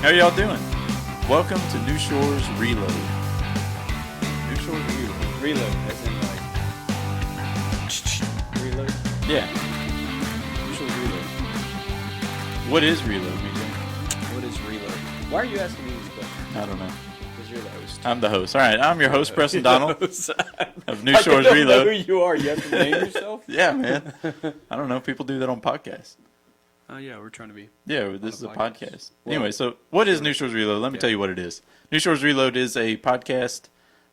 How y'all doing? Welcome to New Shores Reload. New Shores Reload. Reload, as in like reload. Yeah. New Shores Reload. What is Reload, BJ? What is reload? Why are you asking me these questions? I don't know. Because you're the host. I'm the host. All right, I'm your host, Preston Donald of New I Shores don't Reload. know who you are. You have to name yourself. Yeah, man. I don't know. People do that on podcasts. Oh yeah, we're trying to be. Yeah, this is a podcast. podcast. Anyway, so what is New Shores Reload? Let me tell you what it is. New Shores Reload is a podcast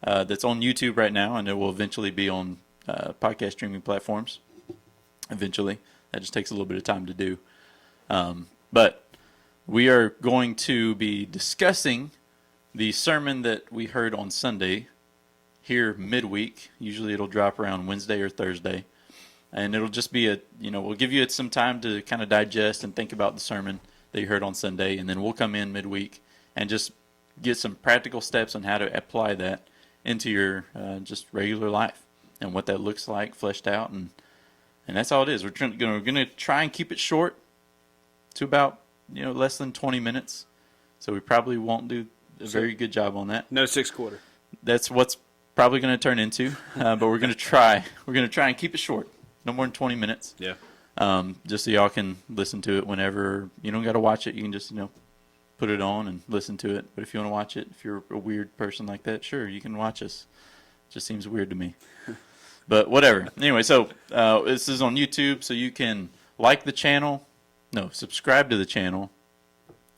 that's on YouTube right now, and it will eventually be on podcast streaming platforms. Eventually. That just takes a little bit of time to do. But we are going to be discussing the sermon that we heard on Sunday here midweek. Usually it'll drop around Wednesday or Thursday. And it'll just be we'll give you some time to kind of digest and think about the sermon that you heard on Sunday. And then we'll come in midweek and just get some practical steps on how to apply that into your just regular life and what that looks like fleshed out. And that's all it is. We're going to try and keep it short to about, less than 20 minutes. So we probably won't do a very good job on that. No 6/4. That's what's probably going to turn into. But we're going to try. We're going to try and keep it short. No more than 20 minutes. Yeah. Just so y'all can listen to it whenever. You don't got to watch it. You can just, put it on and listen to it. But if you want to watch it, if you're a weird person like that, sure, you can watch us. It just seems weird to me. But whatever. Anyway, so this is on YouTube, so you can like the channel. No, subscribe to the channel.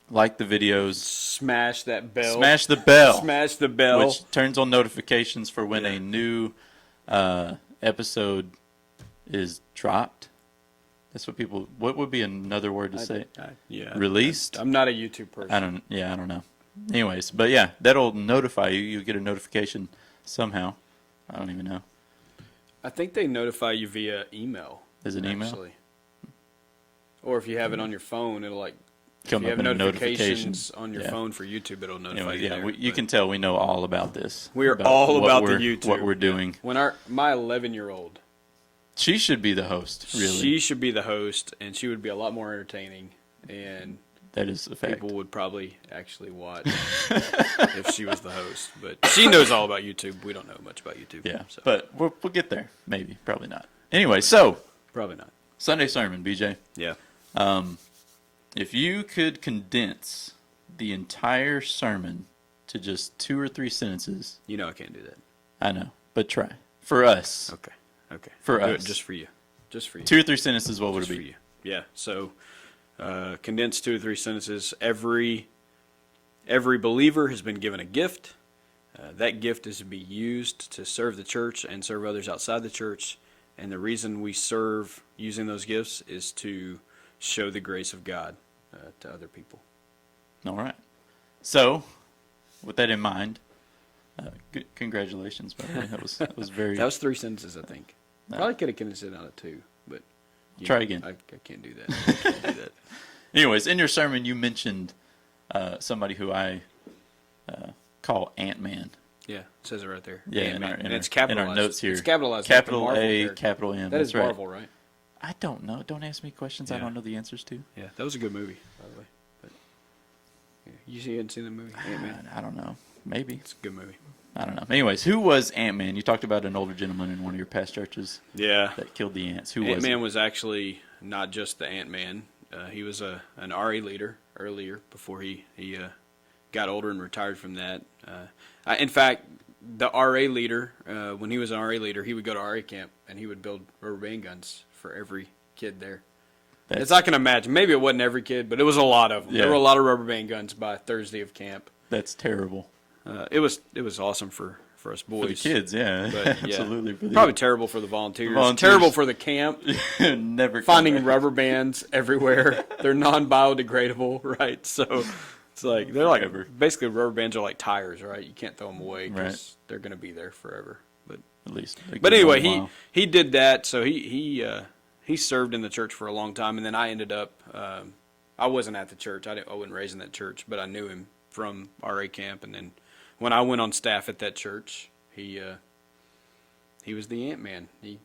Like the videos. Smash that bell. Smash the bell. Smash the bell. Which turns on notifications for when a new episode is dropped. That's what people. What would be another word to say? Yeah. Released. I'm not a YouTube person. I don't know. Anyways, but yeah, that'll notify you. You get a notification somehow. I don't even know. I think they notify you via email. Is it email? Actually. Or if you have it on your phone, it'll Come if you up have in notifications on your Yeah. phone for YouTube, it'll notify Anyway, you. yeah, there, you can tell we know all about this. We're all what about the we're- YouTube. What we're doing. When my 11-year-old, She should be the host. Really, she should be the host, and she would be a lot more entertaining, and that is a fact. people would probably actually watch if she was the host. But she knows all about YouTube. We don't know much about YouTube. Yeah, so. but we'll get there. Maybe, probably not. Anyway, so Probably not. Sunday sermon, BJ. Yeah. If you could condense the entire sermon to just 2 or 3 sentences, You know I can't do that. I know, but try. For us, Okay. For I'll do us. it just for you. Just for you. 2 or 3 sentences, what would Just it for be? you. Yeah. So, condensed 2 or 3 sentences. Every believer has been given a gift. That gift is to be used to serve the church and serve others outside the church. And the reason we serve using those gifts is to show the grace of God to other people. All right. So, with that in mind, congratulations, by the way. That was very... That was 3 sentences, I think. Probably could have condensed it out of 2, but Try again. I can't do that. I can't do that. Anyways, in your sermon, you mentioned somebody who I call Ant-Man. Yeah, it says it right there. Yeah, Ant-Man. in And it's our capitalized. notes here. It's capitalized. like the Capital Marvel A, character. capital M. That is That's right. Marvel, right? I don't know. Don't ask me questions I Yeah. don't know the answers to. Yeah, that was a good movie, by the way. But, yeah, you hadn't seen the movie, Ant-Man? I don't know. Maybe. It's a good movie. I don't know. Anyways, who was Ant-Man? You talked about an older gentleman in one of your past churches Yeah. that killed the ants. Who was Ant-Man it? was actually not just the Ant-Man. He was an RA leader earlier before he got older and retired from that. In fact, the RA leader, when he was an RA leader, he would go to RA camp and he would build rubber band guns for every kid there. As I can imagine. Maybe it wasn't every kid, but it was a lot of them. Yeah. There were a lot of rubber band guns by Thursday of camp. That's terrible. It was awesome for us boys. For the kids, yeah. But, yeah. Absolutely. For the Probably terrible for the volunteers. Volunteers. Terrible for the camp. never come Finding back. rubber bands everywhere. They're non-biodegradable, right? So it's like they're like Forever. basically rubber bands are like tires, right? You can't throw them away because Right. they're going to be there forever. But At least. but anyway, he did that. So he served in the church for a long time, and then I ended up. I wasn't at the church. I wasn't raised in that church, but I knew him from RA camp, and then when I went on staff at that church, he was the Ant-Man. He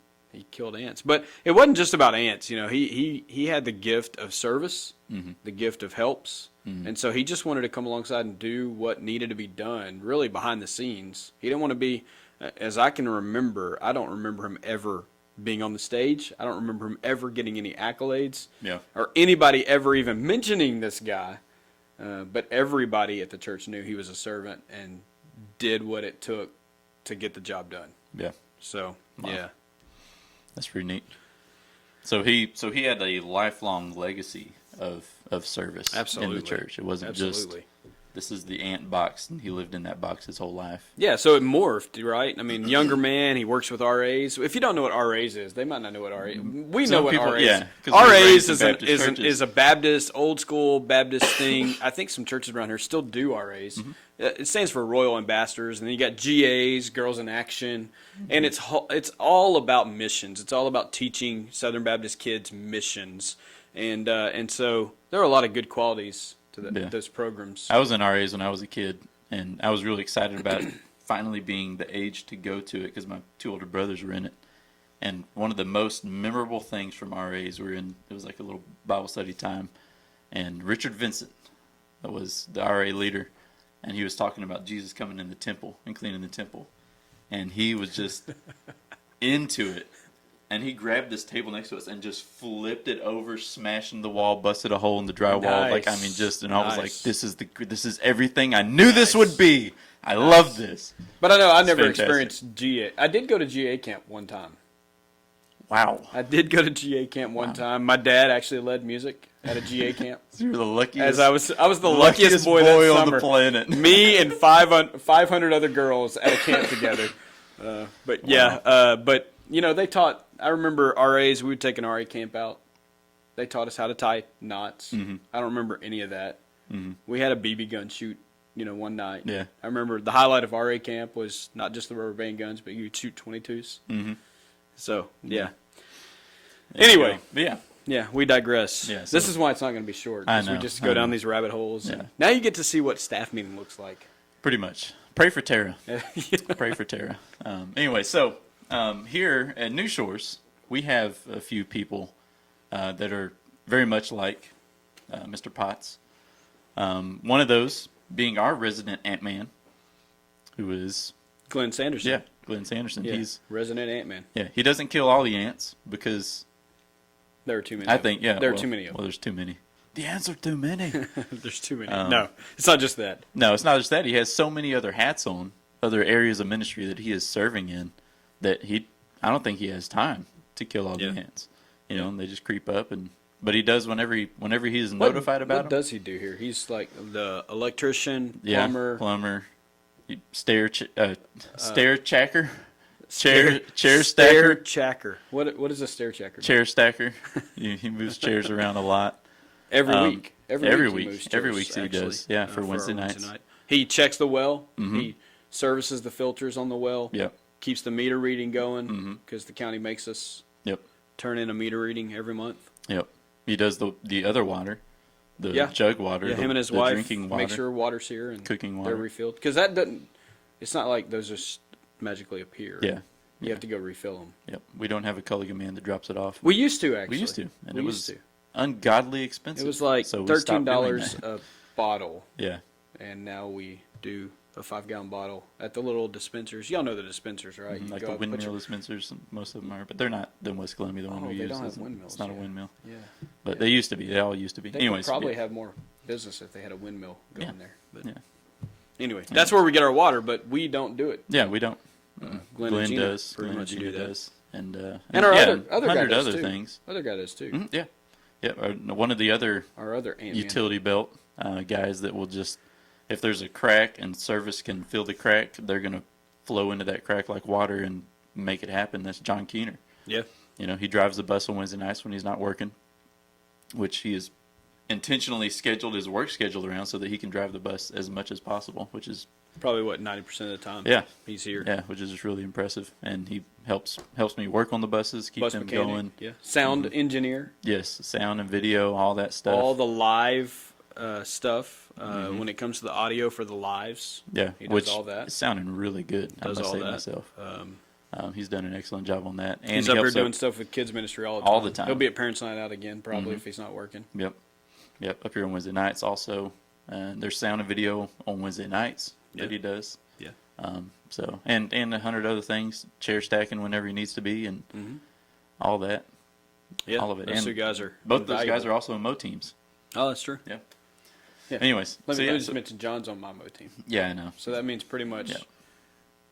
killed ants, but it wasn't just about ants. You know, he had the gift of service, the gift of helps, And so he just wanted to come alongside and do what needed to be done, really behind the scenes. He didn't want to be, as I can remember, I don't remember him ever being on the stage. I don't remember him ever getting any accolades. Yeah. Or anybody ever even mentioning this guy. But everybody at the church knew he was a servant and did what it took to get the job done. Yeah. So, Wow. yeah. That's pretty neat. So he had a lifelong legacy of service Absolutely. in the church. It wasn't Absolutely. just this is the ant box and he lived in that box his whole life. Yeah, so it morphed, right? I mean, younger man, he works with RAs. If you don't know what RAs is, they might not know what RAs is. We Some know what people- RAs yeah, is. 'cause we were raised RAs in Baptist churches. is a Baptist, old school Baptist thing. I think some churches around here still do RAs. Mm-hmm. It stands for Royal Ambassadors, and then you got GAs, Girls in Action, and it's all about missions. It's all about teaching Southern Baptist kids missions, and so there are a lot of good qualities to Yeah. those programs. I was in RAs when I was a kid, and I was really excited about finally being the age to go to it because my two older brothers were in it. And one of the most memorable things from RAs were in, it was like a little Bible study time, and Richard Vincent was the RA leader, and he was talking about Jesus coming in the temple and cleaning the temple. And he was just into it. And he grabbed this table next to us and just flipped it over, smashing the wall, busted a hole in the drywall. Nice. Like, I mean, just, and I was like, Nice. this is everything I knew this would be. I love this. But I know I never fantastic. experienced GA. I did go to GA camp one time. Wow. I did go to GA camp one time. My dad actually led music at a GA camp. You're the luckiest. As I was the luckiest boy that on summer. the planet. Me and 500 other girls at a camp together. But yeah, but you know, they taught. I remember RAs. We would take an RA camp out. They taught us how to tie knots. Mm-hmm. I don't remember any of that. We had a BB gun shoot. You know, one night. Yeah. I remember the highlight of RA camp was not just the rubber band guns, but you could shoot 22s. Mm-hmm. So yeah. There you Anyway. go. But yeah. Yeah, we digress. Yeah, This so- is why it's not going to be short. I 'Cause we know, just I go down know. these rabbit holes. Yeah. And now you get to see what staff meeting looks like. Pretty much. Pray for Tara. Pray for Tara. Anyway, so here at New Shores, we have a few people that are very much like Mr. Potts. One of those being our resident Ant-Man, who is, Glenn Sanderson. yeah, Glenn Sanderson. Yeah. He's, Resident Ant-Man. yeah, he doesn't kill all the ants because There are too many. I of them. think, yeah. There are well- too many of Well, them. there's too many. The ants are too many. There's too many. Um, No, it's not just that. No, it's not just that. He has so many other hats on, other areas of ministry that he is serving in, that I don't think he has time to kill all Yeah. the ants. You know, and they just creep up, but he does whenever he's notified about What them. does he do here? He's like the electrician, Yeah, plumber, stair checker, stair chair stacker, checker. What is a stair checker? chair stacker. He moves chairs around a lot. Every Um, week. every he week. moves Every chairs, week he actually, does. Yeah, for our Wednesday nights. night. He checks the well. Mhm. He services the filters on the well. Yep, Keeps the meter reading going Mhm. because the county makes us yep, turn in a meter reading every month. yep. He does the other water, the Yeah. jug water. Yeah, him and his the wife drinking water, make sure water's here and cooking they're water. refilled because that doesn't. It's not like those just magically appear. Yeah. You have to go refill them. Yep. We don't have a Culligan man that drops it off. We used to actually. We used to, and We it used was to. ungodly expensive. It was like so we stopped doing $13 that. a bottle, Yeah. and now we do a 5-gallon bottle at the little dispensers. Y'all know the dispensers, right? You Like go the up, put windmill your- dispensers, most of them are, but they're not. The West Columbia, the one Oh, we they use, don't have isn't- windmills, it's not a yeah. windmill. Yeah. But Yeah. they used to be. They all used to be. They Anyways, could probably yeah. have more business if they had a windmill going Yeah. there. But Yeah. anyway, that's where we get our water, but we don't do it. Yeah, we don't. Glenn and Gina does. pretty Glenn much and do Gina that. does. And our yeah, other guy 100 does other too. things. Other guy does too. Mhm, yeah. Yeah. One of the other Our other Ant-Man. utility belt guys that will just, if there's a crack and service can fill the crack, they're going to flow into that crack like water and make it happen. That's John Keener. Yeah. You know, he drives the bus on Wednesday nights when he's not working, which he has intentionally scheduled his work schedule around so that he can drive the bus as much as possible, which is, Probably what 90% of the time. yeah, He's here. yeah, which is just really impressive. And he helps me work on the buses, keep Bus them mechanic. going. Yeah. Sound engineer. Yes, sound and video, all that stuff. All the live stuff when it comes to the audio for the lives. yeah, he does which all that. is sounding really good. I Does must all say that. myself. Um, He's done an excellent job on that. And he's he up here helps doing stuff with kids ministry all the time. All the time. He'll be at parents' night out again probably Mhm. if he's not working. Yep. Yep, up here on Wednesday nights also. There's sound and video on Wednesday nights that Yeah. he does. Yeah. So and 100 other things, chair stacking whenever he needs to be, and all that. Yeah. All of it. Those And two guys are Both those guys invaluable. are also in Mo teams. Oh, that's true. Yeah. Yeah. Anyways, Let so me yeah, just mention John's on my Mo team. yeah, I know. So that means pretty much Yeah.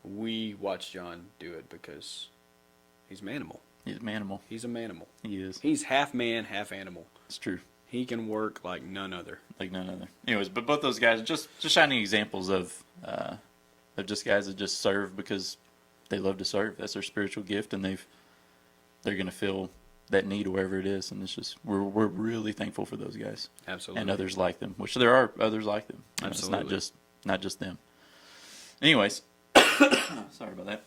we watch John do it because he's manimal. He's an animal. He's a manimal. He is. He's half man, half animal. It's true. He can work like none other. Like none other. Anyways, but both those guys are just shining examples of just guys that just serve because they love to serve. That's their spiritual gift, and they're gonna fill that need wherever it is. And it's just we're really thankful for those guys Absolutely. and others like them, which there are others like them. You know, Absolutely. It's not just them. Anyways, sorry about that.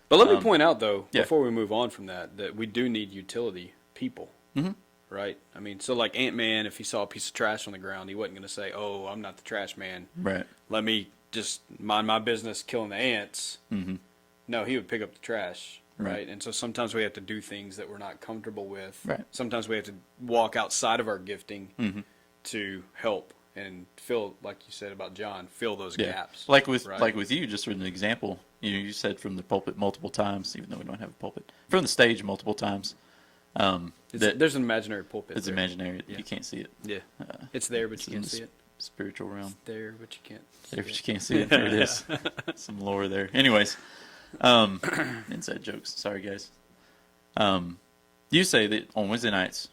But let me point out, though, yeah. before we move on from that we do need utility people, right? I mean, so like Ant-Man, if he saw a piece of trash on the ground, he wasn't going to say, "Oh, I'm not the trash man. Right. Let me just mind my business killing the ants." No, he would pick up the trash, right? And so sometimes we have to do things that we're not comfortable with. Right. Sometimes we have to walk outside of our gifting to help and fill, like you said about John, fill those Yeah. gaps. Like with right? you, just for an example, you said from the pulpit multiple times, even though we don't have a pulpit, from the stage multiple times. There's an imaginary pulpit. It's there. imaginary. Yeah. You can't see it. Yeah, it's there, but It's you in can't the see it. spiritual realm. There, but you can't. See There, but it. you can't see it. There it is. Some lore there. Anyways, inside jokes. Sorry, guys. You say that on Wednesday nights,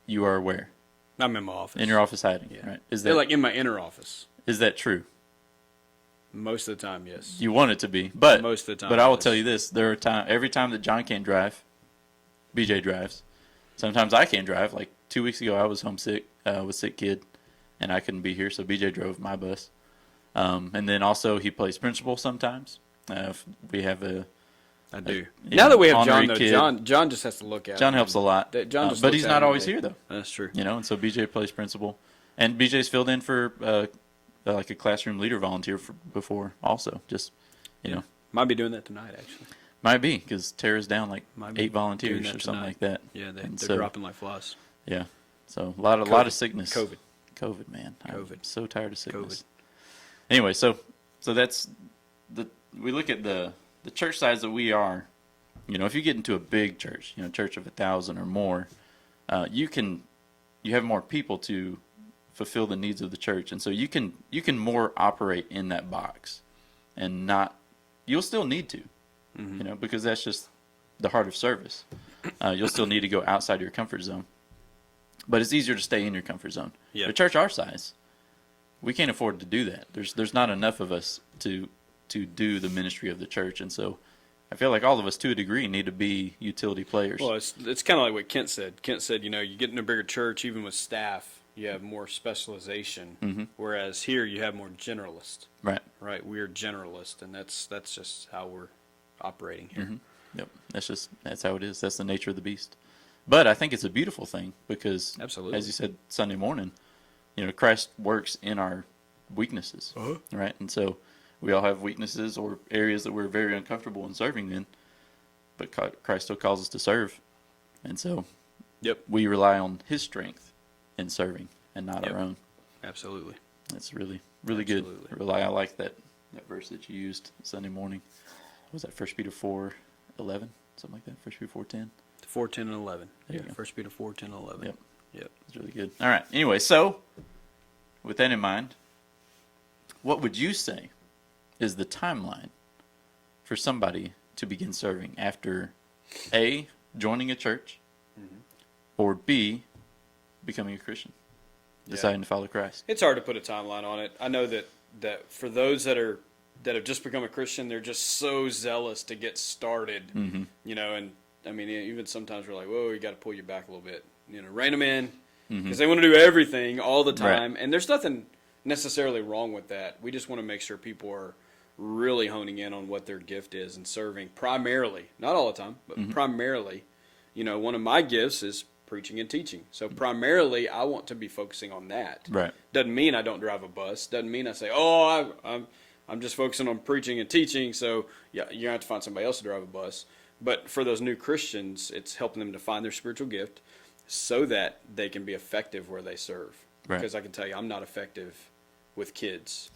you are where? I'm in my office. In your office hiding, Yeah. right? Is They're that like in my inner office is that true? most of the time. Yes. You want it to be, but Most of the time, But I will yes. tell you this: every time that John can't drive, BJ drives. Sometimes I can't drive. Like 2 weeks ago, I was homesick with a sick kid, and I couldn't be here, so BJ drove my bus. And then also he plays principal sometimes. If we have I do. yeah, Now that we have John, honorary though, kid. John just has to look at. John it. helps a lot, John just but looks he's at not it always every here day. though. That's true. And so BJ plays principal, and BJ's filled in for like a classroom leader volunteer before also. Just you know, Might be doing that tonight, actually. might be because Tara's down like Might be 8 volunteers doing that or something tonight. like that. Yeah, they're And so- dropping like flies. Yeah. So a lot of sickness. COVID. Man. COVID. I'm so tired of sickness. COVID. Anyway, so that's we look at the church size that we are. You know, if you get into a big church, church of 1,000 or more, you have more people to fulfill the needs of the church, and so you can more operate in that box, and you'll still need to, because that's just the heart of service. You'll still need to go outside your comfort zone, but it's easier to stay in your comfort zone. Yeah. The church our size, we can't afford to do that. There's not enough of us to do the ministry of the church, and so I feel like all of us, to a degree, need to be utility players. Well, it's kind of like what Kent said. Kent said, you get in a bigger church, even with staff, you have more specialization, whereas here you have more generalist. Right. Right, we're generalist, and that's just how we're operating here. Yep. That's how it is. That's the nature of the beast. But I think it's a beautiful thing because, Absolutely. as you said Sunday morning, Christ works in our weaknesses, right? And so we all have weaknesses or areas that we're very uncomfortable in serving in, but Christ still calls us to serve, and so Yep, we rely on His strength in serving and not Yep. our own. absolutely. That's really good. Absolutely. I like that verse that you used Sunday morning. What was that 1 Peter 4:11, something like that? 1 Peter 4:10. 4, 10, and 11. There you Yeah, go. 1 Peter 4, 10, and 11. Yep. Yep. It's really good. All right. Anyway, so with that in mind, what would you say is the timeline for somebody to begin serving after A, joining a church, or B, becoming a Christian, deciding to follow Christ? It's hard to put a timeline on it. I know that for those that have just become a Christian, they're just so zealous to get started, and I mean, even sometimes we're like, whoa, you got to pull you back a little bit, rein them in, because they want to do everything all the time, and there's nothing necessarily wrong with that. We just want to make sure people are really honing in on what their gift is and serving primarily, not all the time, but primarily. One of my gifts is preaching and teaching. So primarily, I want to be focusing on that. Right. Doesn't mean I don't drive a bus. Doesn't mean I say, oh, I'm just focusing on preaching and teaching. So yeah, you're gonna have to find somebody else to drive a bus. But for those new Christians, it's helping them to find their spiritual gift, so that they can be effective where they serve. Right. Because I can tell you, I'm not effective with kids.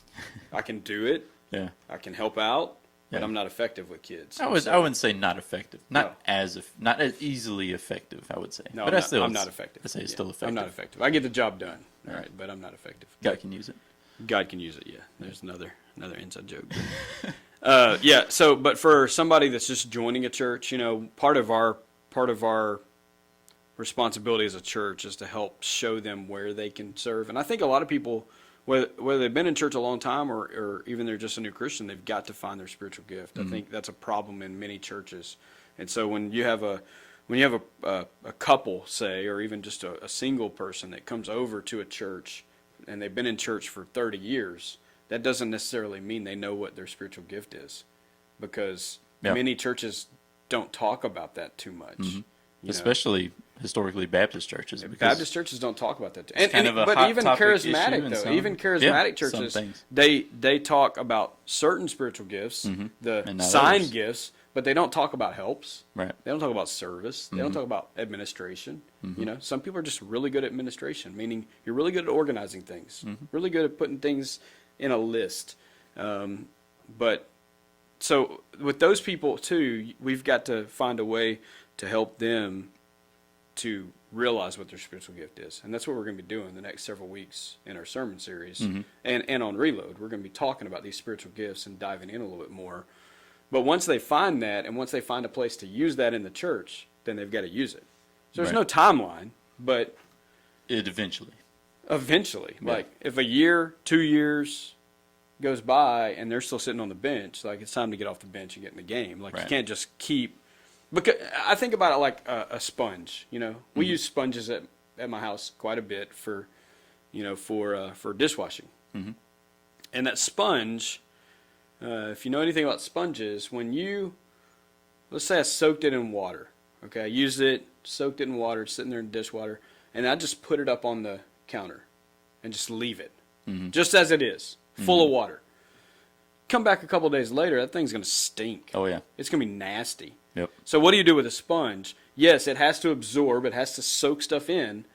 I can do it. Yeah. I can help out, but Yeah. I'm not effective with kids. I wouldn't say not effective. Not No. not as easily effective, I would say. No, but I'm not effective. I say it's Yeah, still effective. I'm not effective. I get the job done. All right, but I'm not effective. God can use it. God can use it. Yeah, there's another inside joke. Yeah. So, but for somebody that's just joining a church, part of our responsibility as a church is to help show them where they can serve. And I think a lot of people, whether they've been in church a long time or even they're just a new Christian, they've got to find their spiritual gift. I think that's a problem in many churches. And so when you have a couple, say, or even just a single person that comes over to a church and they've been in church for 30 years, that doesn't necessarily mean they know what their spiritual gift is, because many churches don't talk about that too much. Especially historically Baptist churches. Baptist churches don't talk about that too. But even charismatic though, even charismatic churches, they talk about certain spiritual gifts, the sign gifts, but they don't talk about helps. Right. They don't talk about service. They don't talk about administration. Some people are just really good at administration, meaning you're really good at organizing things, really good at putting things in a list. But so with those people too, we've got to find a way to help them to realize what their spiritual gift is. And that's what we're going to be doing the next several weeks in our sermon series. And on Reload, we're going to be talking about these spiritual gifts and diving in a little bit more. But once they find that, and once they find a place to use that in the church, then they've got to use it. So there's no timeline, but it eventually. Like if a year, 2 years goes by and they're still sitting on the bench, like it's time to get off the bench and get in the game. Like you can't just keep. Because I think about it like a sponge. We use sponges at my house quite a bit for dishwashing. And that sponge, if you know anything about sponges, let's say I soaked it in water. Okay, I used it, soaked it in water, sitting there in dishwater, and I just put it up on the counter and just leave it, just as it is, full of water. Come back a couple of days later, that thing's going to stink. Oh yeah, it's going to be nasty. Yep. So what do you do with a sponge? Yes, it has to absorb, it has to soak stuff in,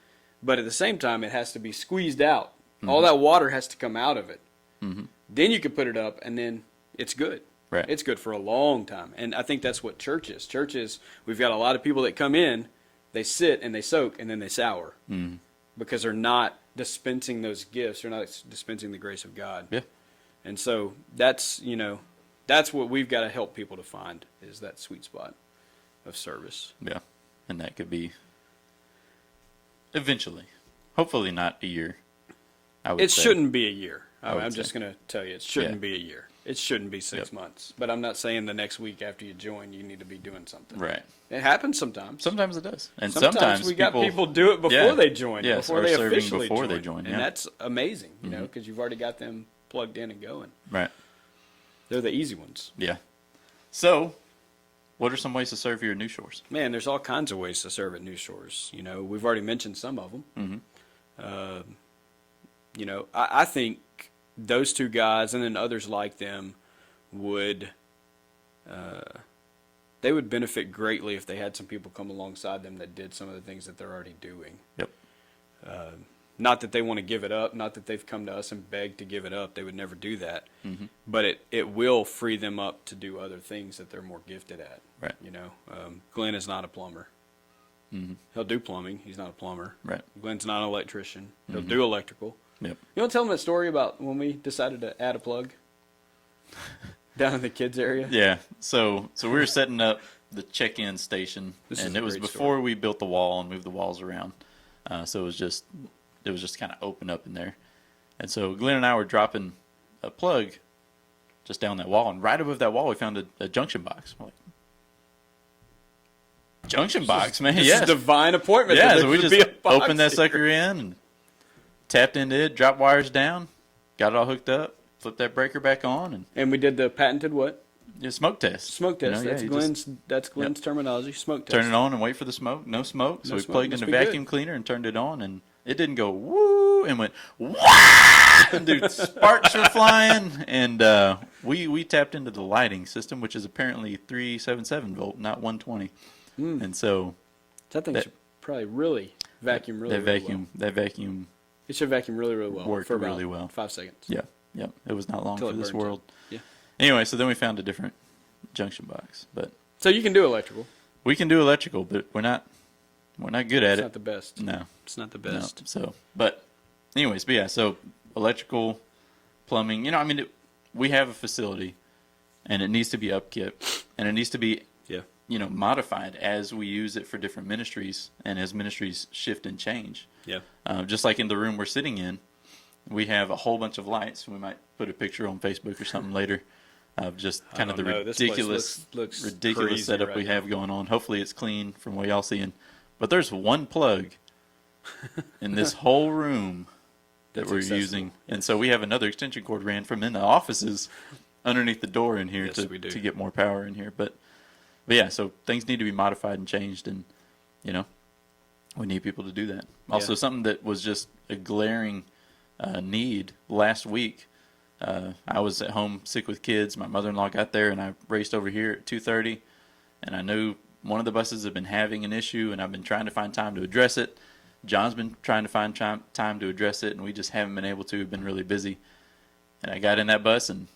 but at the same time, it has to be squeezed out. All that water has to come out of it. Then you can put it up, and then it's good. Right. It's good for a long time. And I think that's what church is. Church is, we've got a lot of people that come in, they sit and they soak, and then they sour. Because they're not dispensing those gifts. They're not dispensing the grace of God. Yeah. And so that's what we've got to help people to find, is that sweet spot of service. Yeah. And that could be eventually. Hopefully not a year. It shouldn't be a year. I'm just going to tell you, it shouldn't be a year. It shouldn't be 6 months. But I'm not saying the next week after you join, you need to be doing something. Right. It happens sometimes. Sometimes it does. And sometimes we got people do it before they join, before they serving officially before join. they join. And that's amazing, because you've already got them plugged in and going. Right. They're the easy ones. Yeah. So, what are some ways to serve here at New Shores? Man, there's all kinds of ways to serve at New Shores. We've already mentioned some of them. I think those two guys and then others like them would benefit greatly if they had some people come alongside them that did some of the things that they're already doing. Yep. Not that they want to give it up, not that they've come to us and begged to give it up. They would never do that. But it will free them up to do other things that they're more gifted at. Right. Glenn is not a plumber. He'll do plumbing. He's not a plumber. Right. Glenn's not an electrician. He'll do electrical. Yep. You want to tell them that story about when we decided to add a plug down in the kids area? Yeah. So we were setting up the check-in station, and it was before we built the wall and moved the walls around. So it was just kind of open up in there. And so Glenn and I were dropping a plug just down that wall, and right above that wall we found a junction box. We're like, junction box, man. This is divine appointment. Yeah, so we just opened that sucker in and tapped into it, dropped wires down, got it all hooked up, flipped that breaker back on, and we did the patented what? Yeah, smoke test. Smoke test. That's Glenn's terminology. Smoke test. Turn it on and wait for the smoke. No smoke. So we plugged in a vacuum cleaner and turned it on, and it didn't go woo and went wah. Dude, sparks were flying, and we tapped into the lighting system, which is apparently 377 volt, not 120. And so that thing should probably really vacuum really, that really vacuum well. that vacuum It should vacuum really, really well. worked for about really well. 5 seconds. Yeah, yeah. It was not long Till for it this burns world. up. Yeah. Anyway, so then we found a different junction box, but So you can do electrical. we can do electrical, but we're not good at It's it. not the best. No, It's not the no. best. So, but anyways, but yeah. So electrical, plumbing. I mean, we have a facility, and it needs to be upkept, and it needs to be Yeah. modified as we use it for different ministries and as ministries shift and change. Yeah. Just like in the room we're sitting in, we have a whole bunch of lights. We might put a picture on Facebook or something later of just kind of the This place ridiculous looks ridiculous crazy setup right we now. have going on. Hopefully it's clean from what y'all seeing. But there's one plug in this whole room that That's we're accessible. using. And so we have another extension cord ran from in the offices underneath the door in here Yes, we do. to get more power in here. But yeah, so things need to be modified and changed, and we need people to do that. Also, Yeah. something that was just a glaring need last week. I was at home sick with kids. My mother-in-law got there, and I raced over here at 2:30, and I knew one of the buses had been having an issue, and I've been trying to find time to address it. John's been trying to find time to address it, and we just haven't been able to. We've been really busy. And I got in that bus, and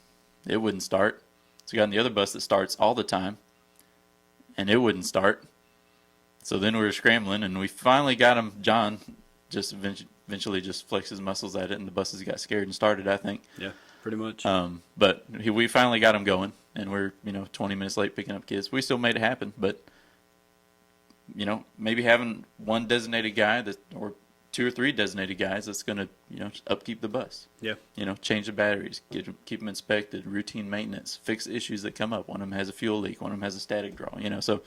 it wouldn't start. So I got in the other bus that starts all the time, and it wouldn't start. So then we were scrambling, and we finally got him. John just eventually just flexed his muscles at it, and the buses got scared and started, I think. Yeah. Pretty much. But we finally got him going, and we're 20 minutes late picking up kids. We still made it happen, but maybe having one designated guy or 2 or 3 designated guys that's going to upkeep the bus. Yeah. Change the batteries, keep them inspected, routine maintenance, fix issues that come up. One of them has a fuel leak, one of them has a static draw. So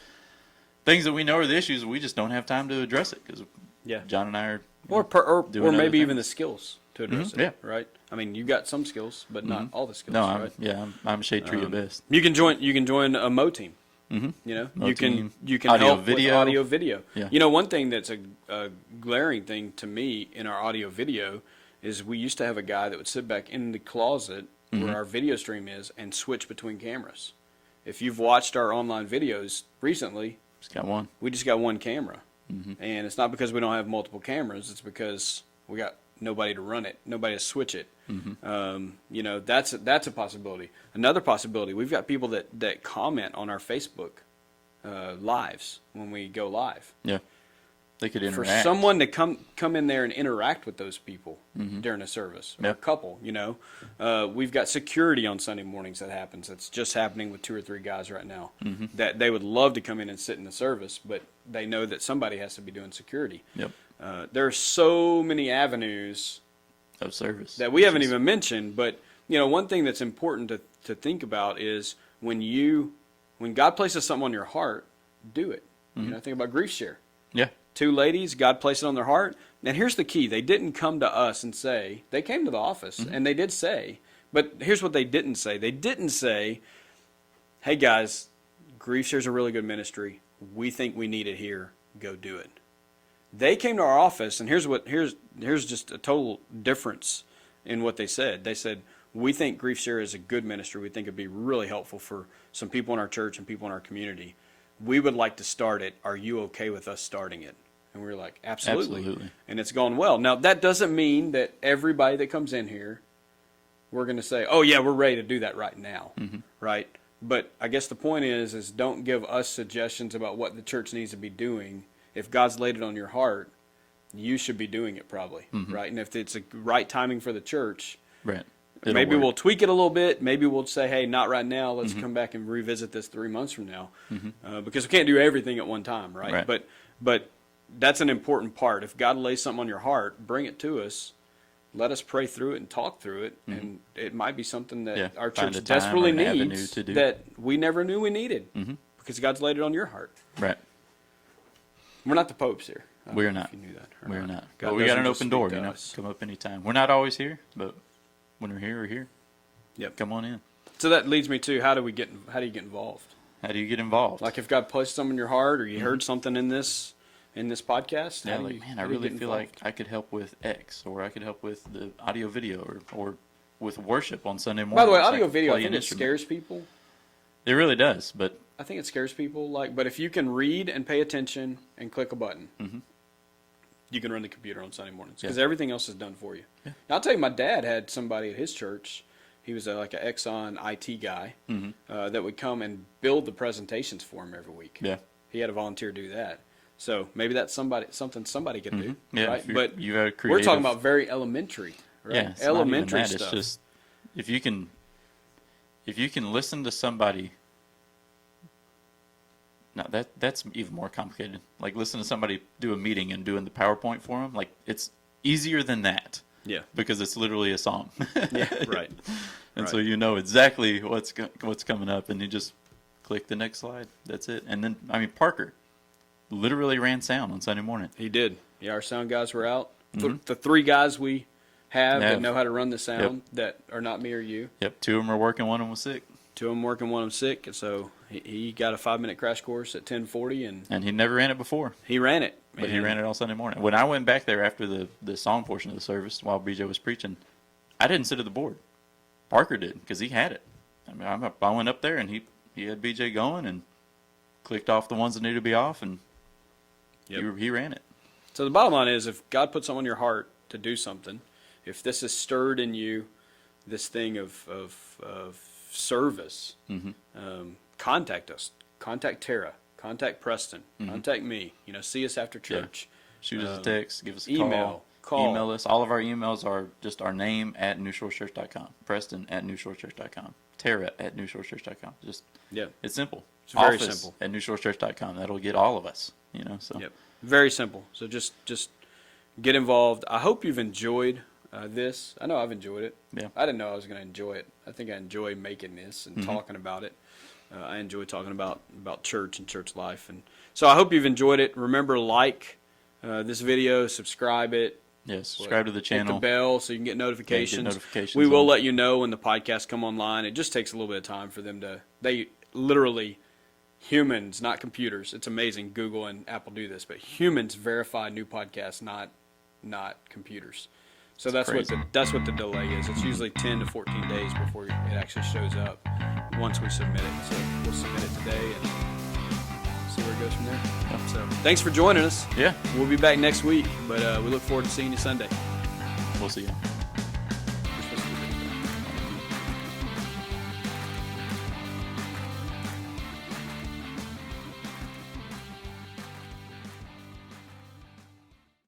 things that we know are the issues, we just don't have time to address it because Yeah. John and I are Or doing other maybe even the things. skills to address Mhm, it. yeah. Right. I mean, you got some skills, but not all the skills. no, right? I'm a shade tree at best. You can join a Mo team. Mm-hmm. Mo You team, can audio, help video. with audio video. Yeah. One thing that's a glaring thing to me in our audio video is we used to have a guy that would sit back in the closet Mm-hmm. where our video stream is and switch between cameras. If you've watched our online videos recently, Just got one. we just got one camera. Mm-hmm. And it's not because we don't have multiple cameras, it's because we got nobody to run it, nobody to switch it. Mm-hmm. That's a possibility. Another possibility, we've got people that comment on our Facebook lives when we go live. Yeah, they could For interact. someone to come in there and interact with those people during a service, or a Yep. couple, we've got security on Sunday mornings that happens. It's just happening with 2 or 3 guys right now that they would love to come in and sit in the service, but they know that somebody has to be doing security. Yep, There are so many avenues of service that we haven't even mentioned, but one thing that's important to think about is when God places something on your heart, do it. Think about grief share. Yeah, 2 ladies, God placed it on their heart. And here's the key. They didn't come to us and say, they came to the office and they did say, but here's what they didn't say. They didn't say, hey guys, grief share is a really good ministry. We think we need it here. Go do it. They came to our office, and here's just a total difference in what they said. They said, we think grief share is a good ministry. We think it'd be really helpful for some people in our church and people in our community. We would like to start it. Are you okay with us starting it? And we were like, absolutely. And it's gone well. Now, that doesn't mean that everybody that comes in here, we're going to say, oh, yeah, we're ready to do that right now, right? But I guess the point is don't give us suggestions about what the church needs to be doing. If God's laid it on your heart, you should be doing it probably, right? And if it's a right timing for the church, right. maybe we'll tweak it a little bit. Maybe we'll say, hey, not right now. Let's come back and revisit this 3 months from now. Because we can't do everything at one time, right? Right. But that's an important part. If God lays something on your heart, bring it to us. Let us pray through it and talk through it. And it might be something that our find church a time desperately or an avenue needs to do. that we never knew we needed because God's laid it on your heart. Right. We're not the popes here. I don't We're know not. if you knew that or We're not. God But we got doesn't an just open speak door, to us. Come up anytime. We're not always here, but when we're here, we're here. Yep. Come on in. So that leads me to how do you get involved? How do you get involved? Like if God placed something in your heart, or you heard something in this podcast, yeah, how do like, you, man, how I do you really get feel like involved? I could help with X, or I could help with the audio video, or with worship on Sunday morning. By the way, It's audio like video, I play think an it instrument. scares people. It really does, but I think it scares people. But if you can read and pay attention and click a button, you can run the computer on Sunday mornings because Yeah. everything else is done for you. Yeah. And I'll tell you, my dad had somebody at his church. He was like an Exxon IT guy that would come and build the presentations for him every week. Yeah. He had a volunteer do that. So maybe that's something somebody could do. Yeah, right? if you're- But you have a we're talking creative- about very elementary, right? Yeah, it's not even elementary that, stuff. It's just if you can listen to somebody. No, that's even more complicated. Like listen to somebody do a meeting and doing the PowerPoint for them. Like it's easier than that Yeah. because it's literally a song. Yeah. Right. And so Right. you know exactly what's coming up, and you just click the next slide. That's it. And then Parker literally ran sound on Sunday morning. He did. Yeah, our sound guys were out. The three guys we have that know how to run the sound that are not me or you. Yep, 2 of them are working, 1 of them was sick. 2 of them working, 1 of them sick. And so he got a 5-minute crash course at 10:40, and And he never ran it before, he ran it. but he ran it all Sunday morning. When I went back there after the song portion of the service while BJ was preaching, I didn't sit at the board. Parker did because he had it. I went up there and he had BJ going and clicked off the ones that needed to be off, and he ran it. So the bottom line is, if God puts something on your heart to do something, if this has stirred in you this thing of service, contact us. Contact Tara. Contact Preston. Contact me. See us after church. Shoot us a text, give us a email, call. Email us. All of our emails are just our name at newshorechurch.com. Preston at newshorechurch.com. Tara at newshorechurch.com. Just Yeah. it's simple. It's very Office simple. at newshorechurch.com. That'll get all of us. So Yep. Very simple. So just get involved. I hope you've enjoyed this. I know I've enjoyed it. Yeah. I didn't know I was going to enjoy it. I think I enjoy making this and talking about it. I enjoy talking about church and church life. And so I hope you've enjoyed it. Remember, like this video, subscribe it. yeah, subscribe to the Hit channel. the bell so you can get notifications. notifications We will on. let you know when the podcasts come online. It just takes a little bit of time for them they literally, humans, not computers. It's amazing Google and Apple do this, but humans verify new podcasts, not computers. So that's crazy. what the delay is. It's usually 10 to 14 days before it actually shows up once we submit it. So we'll submit it today and see where it goes from there. So thanks for joining us. Yeah, We'll be back next week, but we look forward to seeing you Sunday. we'll see you.